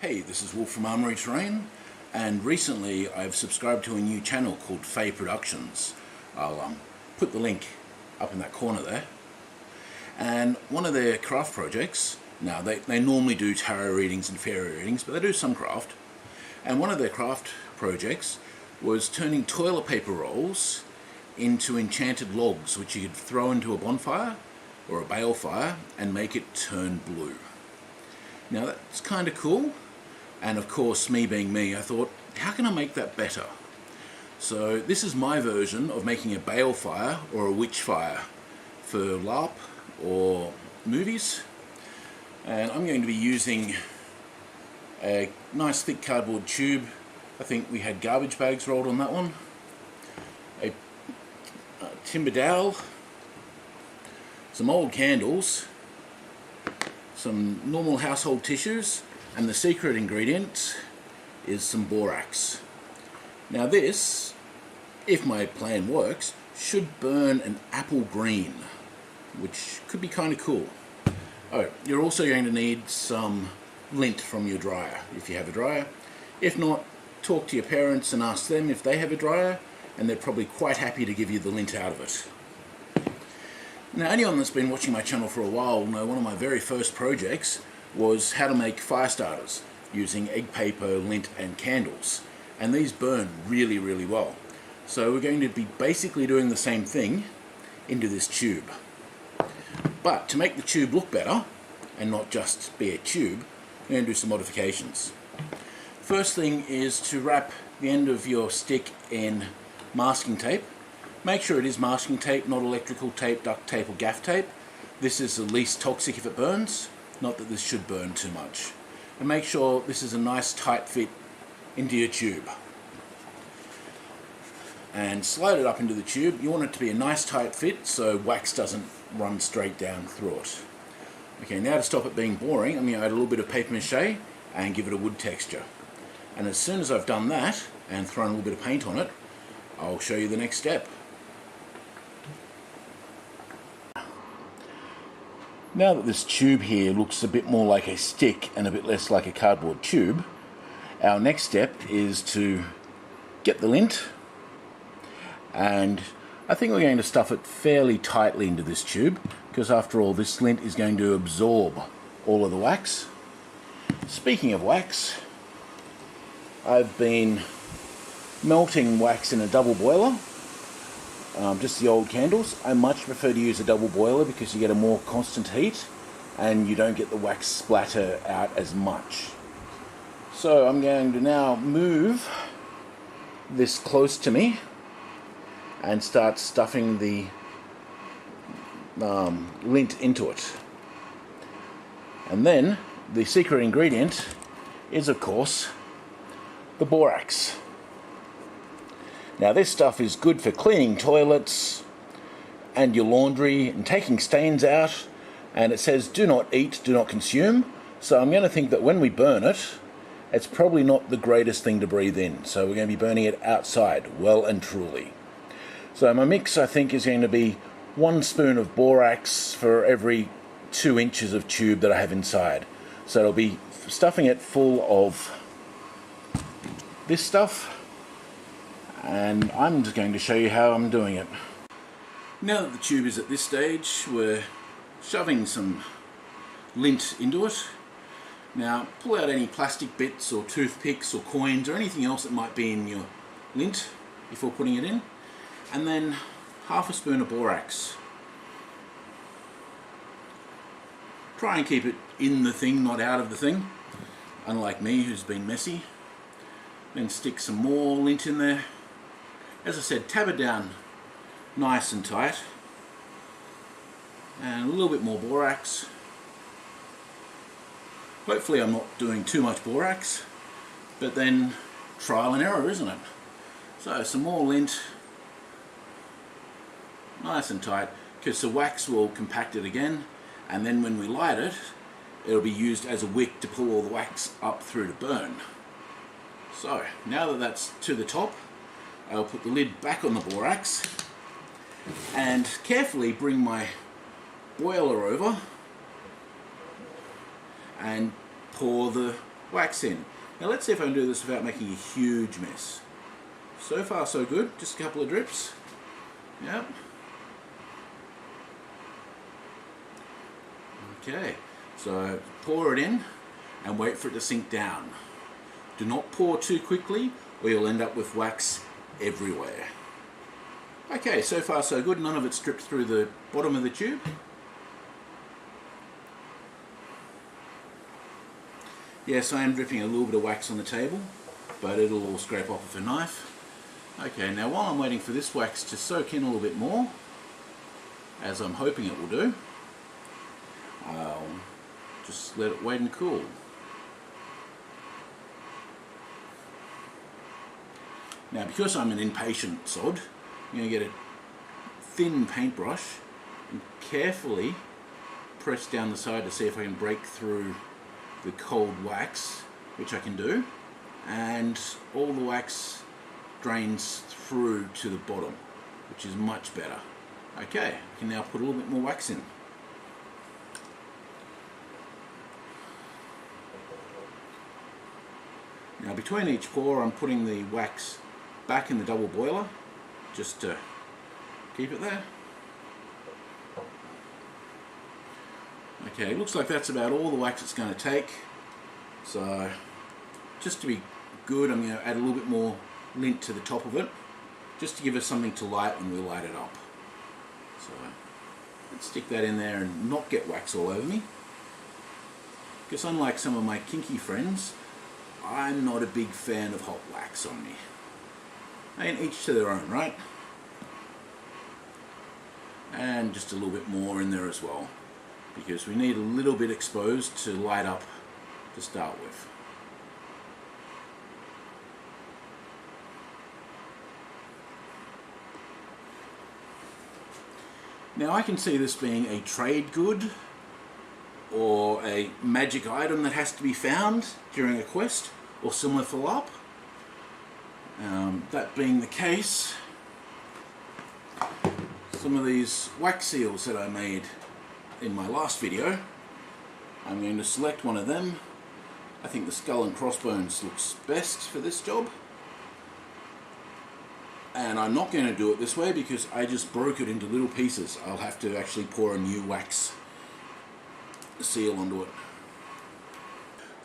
Hey, this is Wolf from Armoury-Terrain, and recently I've subscribed to a new channel called Faye Productions. I'll put the link up in that corner there. And one of their craft projects, now they normally do tarot readings and fairy readings, but they do some craft. And one of their craft projects was turning toilet paper rolls into enchanted logs, which you could throw into a bonfire or a balefire and make it turn blue. Now that's kind of cool. And of course, me being me, I thought, how can I make that better? So this is my version of making a balefire or a witchfire for Larp or movies. And I'm going to be using a nice thick cardboard tube. I think we had garbage bags rolled on that one. A timber dowel. Some old candles. Some normal household tissues. And the secret ingredient is some borax. Now this, if my plan works, should burn an apple green, which could be kind of cool. Oh, you're also going to need some lint from your dryer, if you have a dryer. If not, talk to your parents and ask them if they have a dryer, and they're probably quite happy to give you the lint out of it. Now, anyone that's been watching my channel for a while will know one of my very first projects was how to make fire starters using egg paper, lint and candles, and these burn really well. So we're going to be basically doing the same thing into this tube, but to make the tube look better and not just be a tube, we're going to do some modifications. First thing is to wrap the end of your stick in masking tape. Make sure it is masking tape, not electrical tape, duct tape or gaff tape. This is the least toxic if it burns. Not that this should burn too much. And make sure this is a nice tight fit into your tube. And slide it up into the tube. You want it to be a nice tight fit so wax doesn't run straight down through it. Okay, now to stop it being boring, I'm going to add a little bit of paper mache and give it a wood texture. And as soon as I've done that and thrown a little bit of paint on it, I'll show you the next step. Now that this tube here looks a bit more like a stick and a bit less like a cardboard tube, our next step is to get the lint, and I think we're going to stuff it fairly tightly into this tube because after all this lint is going to absorb all of the wax. Speaking of wax, I've been melting wax in a double boiler. Just the old candles. I much prefer to use a double boiler because you get a more constant heat and you don't get the wax splatter out as much. So I'm going to now move this close to me and start stuffing the lint into it. And then the secret ingredient is of course the borax. Now this stuff is good for cleaning toilets and your laundry and taking stains out, and it says do not eat, do not consume, so I'm going to think that when we burn it, it's probably not the greatest thing to breathe in, so we're going to be burning it outside, well and truly. So my mix I think is going to be 1 spoon of borax for every 2 inches of tube that I have inside. So it'll be stuffing it full of this stuff. And I'm just going to show you how I'm doing it. Now that the tube is at this stage, we're shoving some lint into it. Now pull out any plastic bits or toothpicks or coins or anything else that might be in your lint before putting it in. And then half a spoon of borax. Try and keep it in the thing, not out of the thing, unlike me who's been messy. Then stick some more lint in there. As I said, tab it down nice and tight, and a little bit more borax. Hopefully I'm not doing too much borax, but then trial and error, isn't it? So some more lint, nice and tight, because the wax will compact it again, and then when we light it, it'll be used as a wick to pull all the wax up through to burn. So now that that's to the top, I'll put the lid back on the borax and carefully bring my boiler over and pour the wax in. Now let's see if I can do this without making a huge mess. So far so good, just a couple of drips. Yep. Okay, so pour it in and wait for it to sink down. Do not pour too quickly or you'll end up with wax everywhere. Okay, so far so good, none of it's dripped through the bottom of the tube. Yes, I am dripping a little bit of wax on the table, but it'll all scrape off with a knife. Okay, now while I'm waiting for this wax to soak in a little bit more, as I'm hoping it will do, I'll just let it wait and cool. Now because I'm an impatient sod, I'm going to get a thin paintbrush and carefully press down the side to see if I can break through the cold wax, which I can do, and all the wax drains through to the bottom, which is much better. Okay, I can now put a little bit more wax in. Now between each pour I'm putting the wax back in the double boiler just to keep it there. Okay, looks like that's about all the wax it's going to take. So just to be good, I'm going to add a little bit more lint to the top of it, just to give us something to light when we light it up. So let's stick that in there and not get wax all over me. Because unlike some of my kinky friends, I'm not a big fan of hot wax on me. And each to their own, right? And just a little bit more in there as well, because we need a little bit exposed to light up to start with. Now I can see this being a trade good or a magic item that has to be found during a quest or similar for Larp. That being the case, some of these wax seals that I made in my last video, I'm going to select one of them. I think the skull and crossbones looks best for this job. And I'm not going to do it this way because I just broke it into little pieces. I'll have to actually pour a new wax seal onto it.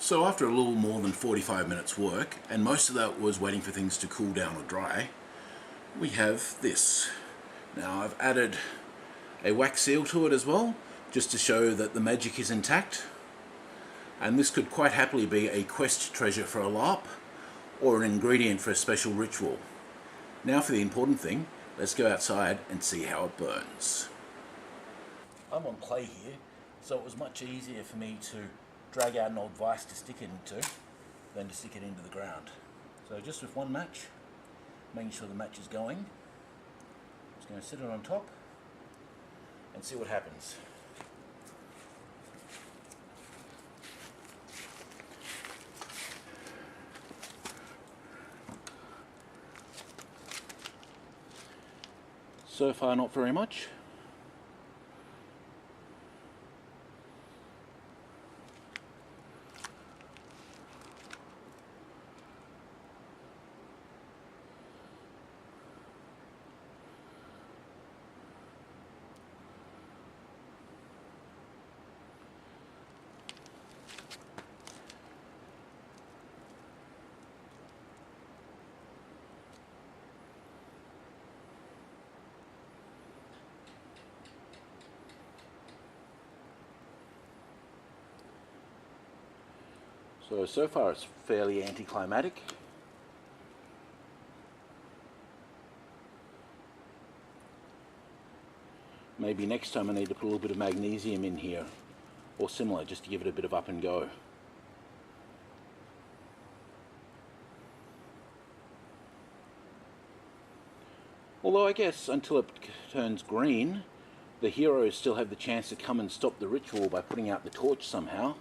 So after a little more than 45 minutes work, and most of that was waiting for things to cool down or dry, we have this. Now I've added a wax seal to it as well, just to show that the magic is intact. And this could quite happily be a quest treasure for a Larp, or an ingredient for a special ritual. Now for the important thing, let's go outside and see how it burns. I'm on clay here, so it was much easier for me to drag out an old vise to stick it into than to stick it into the ground. So just with one match, making sure the match is going, just going to sit it on top and see what happens. So far not very much. So far it's fairly anticlimactic. Maybe next time I need to put a little bit of magnesium in here, or similar, just to give it a bit of up and go. Although I guess until it turns green, the heroes still have the chance to come and stop the ritual by putting out the torch somehow.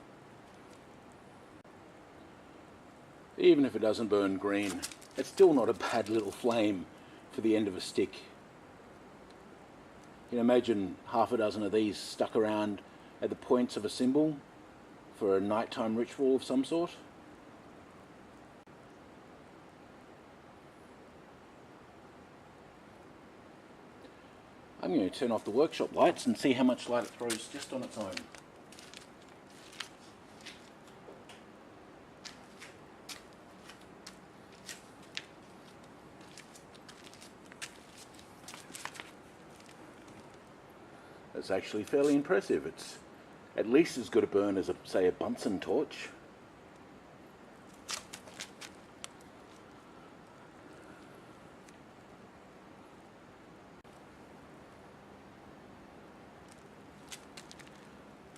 Even if it doesn't burn green, it's still not a bad little flame for the end of a stick. You can imagine half a dozen of these stuck around at the points of a symbol for a nighttime ritual of some sort. I'm going to turn off the workshop lights and see how much light it throws just on its own. It's actually fairly impressive. It's at least as good a burn as, say, a Bunsen torch.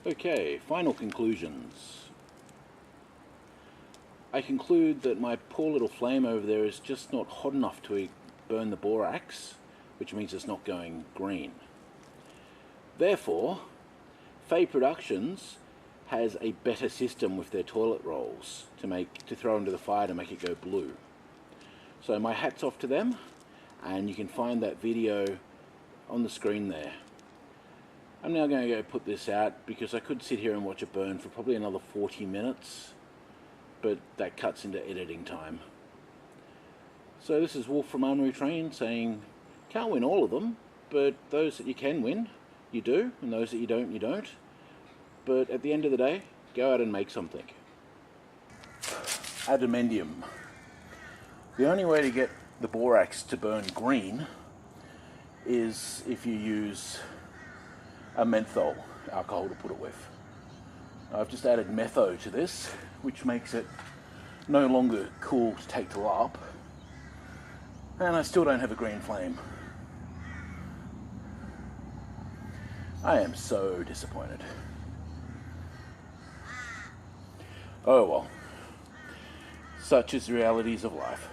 Okay, final conclusions. I conclude that my poor little flame over there is just not hot enough to burn the borax, which means it's not going green. Therefore, Faye Productions has a better system with their toilet rolls to throw into the fire to make it go blue. So my hat's off to them, and you can find that video on the screen there. I'm now going to go put this out because I could sit here and watch it burn for probably another 40 minutes, but that cuts into editing time. So this is Wolf from Armoury-Terrain saying, can't win all of them, but those that you can win, you do, and those that you don't, you don't. But at the end of the day, go out and make something. Adamantium. The only way to get the borax to burn green is if you use a menthol alcohol to put it with. I've just added metho to this, which makes it no longer cool to take to Larp, and I still don't have a green flame. I am so disappointed. Oh well, such is the realities of life.